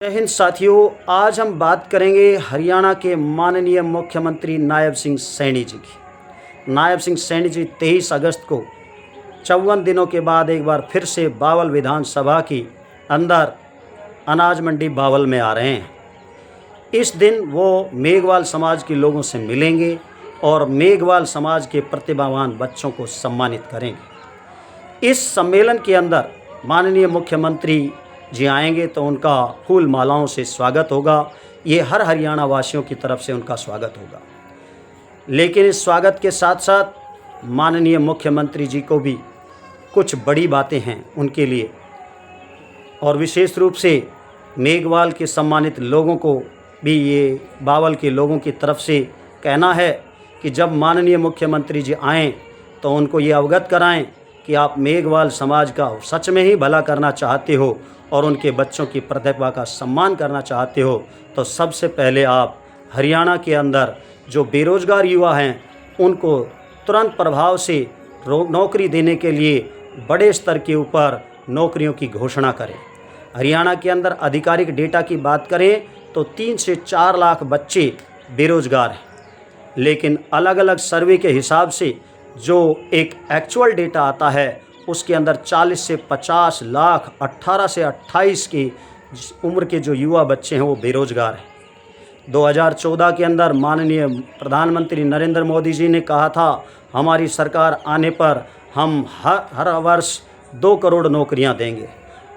जय हिंद साथियों। आज हम बात करेंगे हरियाणा के माननीय मुख्यमंत्री नायब सिंह सैनी जी की। नायब सिंह सैनी जी 23 अगस्त को 54 दिनों के बाद एक बार फिर से बावल विधानसभा की अंदर अनाज मंडी बावल में आ रहे हैं। इस दिन वो मेघवाल समाज के लोगों से मिलेंगे और मेघवाल समाज के प्रतिभावान बच्चों को सम्मानित करेंगे। इस सम्मेलन के अंदर माननीय मुख्यमंत्री जी आएंगे तो उनका फूल मालाओं से स्वागत होगा। ये हर हरियाणा वासियों की तरफ से उनका स्वागत होगा। लेकिन इस स्वागत के साथ साथ माननीय मुख्यमंत्री जी को भी कुछ बड़ी बातें हैं उनके लिए, और विशेष रूप से मेघवाल के सम्मानित लोगों को भी ये बावल के लोगों की तरफ से कहना है कि जब माननीय मुख्यमंत्री जी आएँ तो उनको ये अवगत कराएं कि आप मेघवाल समाज का सच में ही भला करना चाहते हो और उनके बच्चों की प्रतिभा का सम्मान करना चाहते हो, तो सबसे पहले आप हरियाणा के अंदर जो बेरोज़गार युवा हैं उनको तुरंत प्रभाव से नौकरी देने के लिए बड़े स्तर के ऊपर नौकरियों की घोषणा करें। हरियाणा के अंदर आधिकारिक डेटा की बात करें तो 3 से 4 लाख बच्चे बेरोज़गार हैं, लेकिन अलग अलग सर्वे के हिसाब से जो एक एक्चुअल डेटा आता है उसके अंदर 40 से 50 लाख 18 से 28 की उम्र के जो युवा बच्चे हैं वो बेरोज़गार हैं। 2014 के अंदर माननीय प्रधानमंत्री नरेंद्र मोदी जी ने कहा था हमारी सरकार आने पर हम हर वर्ष 2 करोड़ नौकरियां देंगे।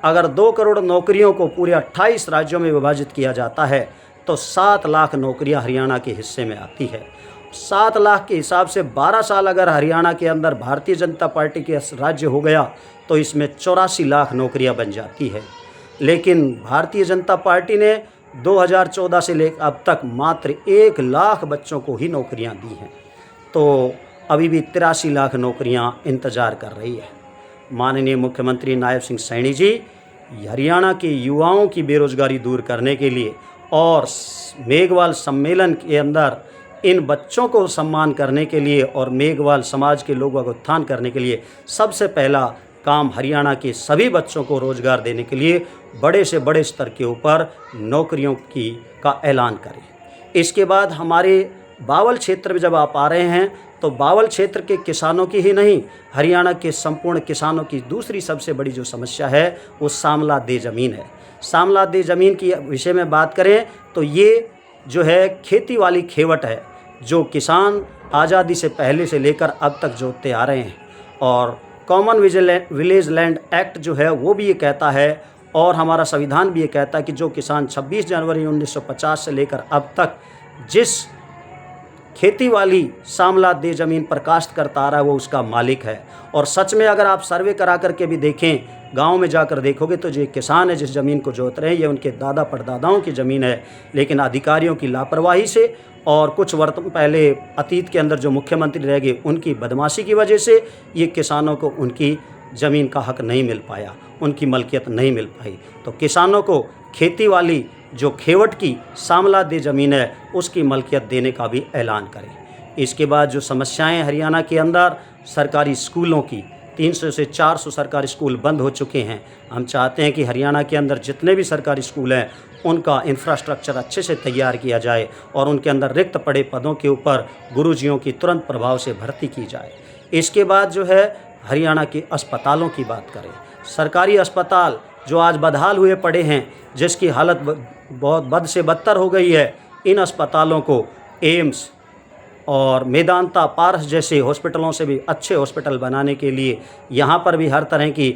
अगर 2 करोड़ नौकरियों को पूरे 28 राज्यों में विभाजित किया जाता है तो 7 लाख नौकरियां हरियाणा के हिस्से में आती है। 7 लाख के हिसाब से 12 साल अगर हरियाणा के अंदर भारतीय जनता पार्टी के राज्य हो गया तो इसमें 84 लाख नौकरियां बन जाती है। लेकिन भारतीय जनता पार्टी ने 2014 से लेकर अब तक मात्र 1 लाख बच्चों को ही नौकरियां दी हैं, तो अभी भी 83 लाख नौकरियां इंतज़ार कर रही है। माननीय मुख्यमंत्री नायब सिंह सैनी जी हरियाणा के युवाओं की बेरोज़गारी दूर करने के लिए और मेघवाल सम्मेलन के अंदर इन बच्चों को सम्मान करने के लिए और मेघवाल समाज के लोगों को उत्थान करने के लिए सबसे पहला काम हरियाणा के सभी बच्चों को रोज़गार देने के लिए बड़े से बड़े स्तर के ऊपर नौकरियों का ऐलान करें। इसके बाद हमारे बावल क्षेत्र में जब आप आ रहे हैं तो बावल क्षेत्र के किसानों की ही नहीं, हरियाणा के संपूर्ण किसानों की दूसरी सबसे बड़ी जो समस्या है वो सामलादे ज़मीन है। सामलादे ज़मीन की विषय में बात करें तो ये जो है खेती वाली खेवट है जो किसान आज़ादी से पहले से लेकर अब तक जोतते आ रहे हैं, और कॉमन विलेज लैंड एक्ट जो है वो भी ये कहता है और हमारा संविधान भी ये कहता है कि जो किसान 26 जनवरी 1950 से लेकर अब तक जिस खेती वाली सामलादे ज़मीन पर काश्त करता आ रहा है वो उसका मालिक है। और सच में अगर आप सर्वे करा करके भी देखें, गांव में जाकर देखोगे तो जो किसान है जिस ज़मीन को जोत रहे हैं ये उनके दादा परदादाओं की ज़मीन है, लेकिन अधिकारियों की लापरवाही से और कुछ पहले अतीत के अंदर जो मुख्यमंत्री रह गए उनकी बदमाशी की वजह से ये किसानों को उनकी ज़मीन का हक नहीं मिल पाया, उनकी मलकियत नहीं मिल पाई। तो किसानों को खेती वाली जो खेवट की सामलादे ज़मीन है उसकी मलकियत देने का भी ऐलान करें। इसके बाद जो समस्याएं हरियाणा के अंदर सरकारी स्कूलों की, 300 से 400 सरकारी स्कूल बंद हो चुके हैं। हम चाहते हैं कि हरियाणा के अंदर जितने भी सरकारी स्कूल हैं उनका इंफ्रास्ट्रक्चर अच्छे से तैयार किया जाए और उनके अंदर रिक्त पड़े पदों के ऊपर गुरुजियों की तुरंत प्रभाव से भर्ती की जाए। इसके बाद जो है हरियाणा के अस्पतालों की बात करें। सरकारी अस्पताल जो आज बदहाल हुए पड़े हैं, जिसकी हालत बहुत बद से बदतर हो गई है, इन अस्पतालों को एम्स और मेदांता पारस जैसे हॉस्पिटलों से भी अच्छे हॉस्पिटल बनाने के लिए यहाँ पर भी हर तरह की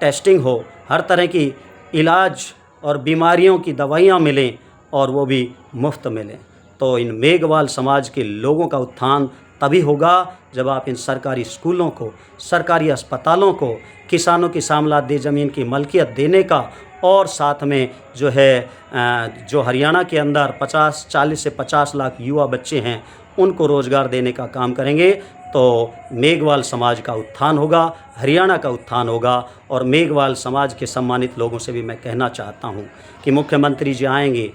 टेस्टिंग हो, हर तरह की इलाज और बीमारियों की दवाइयाँ मिलें और वो भी मुफ्त मिलें। तो इन मेघवाल समाज के लोगों का उत्थान तभी होगा जब आप इन सरकारी स्कूलों को, सरकारी अस्पतालों को, किसानों की सामलादे ज़मीन की मलकियत देने का और साथ में जो है जो हरियाणा के अंदर 40 से 50 लाख युवा बच्चे हैं उनको रोज़गार देने का काम करेंगे तो मेघवाल समाज का उत्थान होगा, हरियाणा का उत्थान होगा। और मेघवाल समाज के सम्मानित लोगों से भी मैं कहना चाहता हूं कि मुख्यमंत्री जी आएंगे,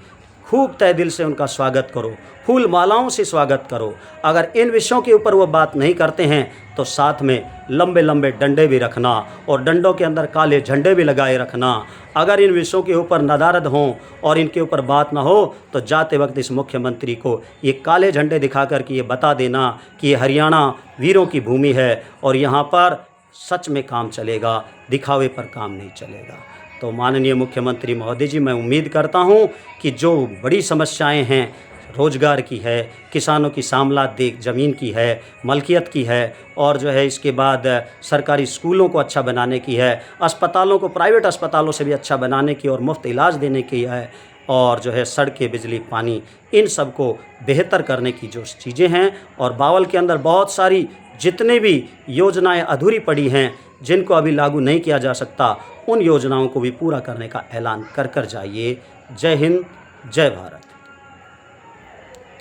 खूब तहे दिल से उनका स्वागत करो, फूल मालाओं से स्वागत करो। अगर इन विषयों के ऊपर वो बात नहीं करते हैं तो साथ में लंबे लंबे डंडे भी रखना और डंडों के अंदर काले झंडे भी लगाए रखना। अगर इन विषयों के ऊपर नदारद हों और इनके ऊपर बात ना हो तो जाते वक्त इस मुख्यमंत्री को ये काले झंडे दिखा कर के ये बता देना कि ये हरियाणा वीरों की भूमि है और यहाँ पर सच में काम चलेगा, दिखावे पर काम नहीं चलेगा। तो माननीय मुख्यमंत्री महोदय जी, मैं उम्मीद करता हूँ कि जो बड़ी समस्याएं हैं, रोज़गार की है, किसानों की सामलात देख ज़मीन की है, मलकियत की है, और जो है इसके बाद सरकारी स्कूलों को अच्छा बनाने की है, अस्पतालों को प्राइवेट अस्पतालों से भी अच्छा बनाने की और मुफ्त इलाज देने की है, और जो है सड़कें, बिजली, पानी, इन सब को बेहतर करने की जो चीज़ें हैं। और बावल के अंदर बहुत सारी जितने भी योजनाएं अधूरी पड़ी हैं जिनको अभी लागू नहीं किया जा सकता, उन योजनाओं को भी पूरा करने का ऐलान कर जाइए। जय हिंद, जय भारत।